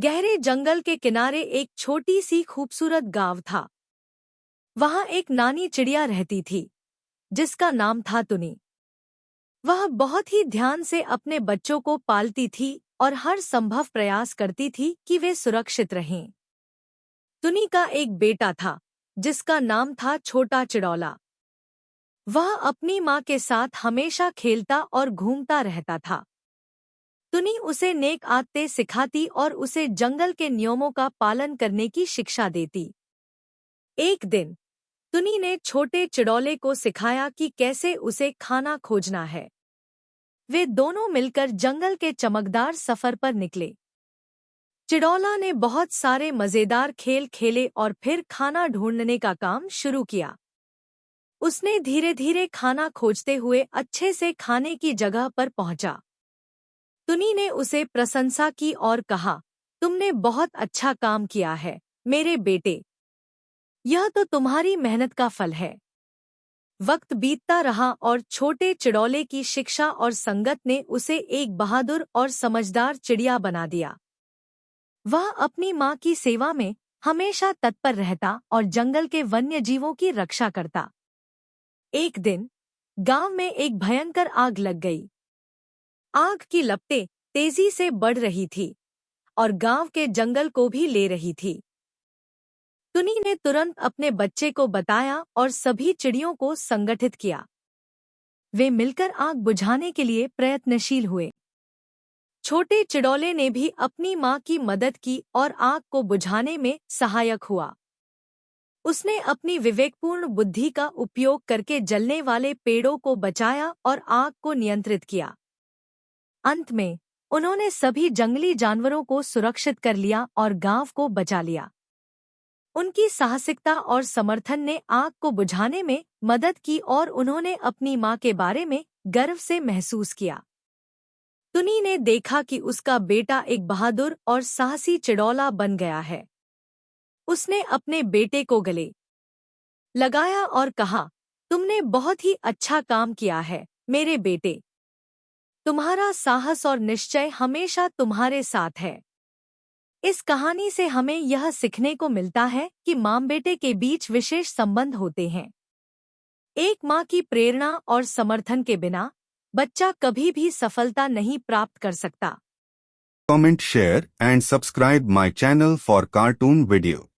गहरे जंगल के किनारे एक छोटी सी खूबसूरत गांव था। वहां एक नानी चिड़िया रहती थी जिसका नाम था टुनी। वह बहुत ही ध्यान से अपने बच्चों को पालती थी और हर संभव प्रयास करती थी कि वे सुरक्षित रहें। टुनी का एक बेटा था जिसका नाम था छोटा चिड़ौला। वह अपनी माँ के साथ हमेशा खेलता और घूमता रहता था। टुनी उसे नेक आदतें सिखाती और उसे जंगल के नियमों का पालन करने की शिक्षा देती। एक दिन टुनी ने छोटे चिड़ौले को सिखाया कि कैसे उसे खाना खोजना है। वे दोनों मिलकर जंगल के चमकदार सफर पर निकले। चिड़ौला ने बहुत सारे मजेदार खेल खेले और फिर खाना ढूंढने का काम शुरू किया। उसने धीरे धीरे खाना खोजते हुए अच्छे से खाने की जगह पर पहुंचा। टुनी ने उसे प्रशंसा की और कहा, तुमने बहुत अच्छा काम किया है मेरे बेटे। यह तो तुम्हारी मेहनत का फल है। वक्त बीतता रहा और छोटे चिड़ौले की शिक्षा और संगत ने उसे एक बहादुर और समझदार चिड़िया बना दिया। वह अपनी माँ की सेवा में हमेशा तत्पर रहता और जंगल के वन्य जीवों की रक्षा करता। एक दिन गांव में एक भयंकर आग लग गई। आग की लपटें तेजी से बढ़ रही थी और गांव के जंगल को भी ले रही थी। टुनी ने तुरंत अपने बच्चे को बताया और सभी चिड़ियों को संगठित किया। वे मिलकर आग बुझाने के लिए प्रयत्नशील हुए। छोटे चिड़ौले ने भी अपनी माँ की मदद की और आग को बुझाने में सहायक हुआ। उसने अपनी विवेकपूर्ण बुद्धि का उपयोग करके जलने वाले पेड़ों को बचाया और आग को नियंत्रित किया। अंत में उन्होंने सभी जंगली जानवरों को सुरक्षित कर लिया और गांव को बचा लिया। उनकी साहसिकता और समर्थन ने आग को बुझाने में मदद की और उन्होंने अपनी माँ के बारे में गर्व से महसूस किया। टुनी ने देखा कि उसका बेटा एक बहादुर और साहसी चिड़ौला बन गया है। उसने अपने बेटे को गले लगाया और कहा, तुमने बहुत ही अच्छा काम किया है मेरे बेटे। तुम्हारा साहस और निश्चय हमेशा तुम्हारे साथ है। इस कहानी से हमें यह सीखने को मिलता है कि माँ बेटे के बीच विशेष संबंध होते हैं। एक माँ की प्रेरणा और समर्थन के बिना बच्चा कभी भी सफलता नहीं प्राप्त कर सकता। Comment, share and subscribe my channel for cartoon video.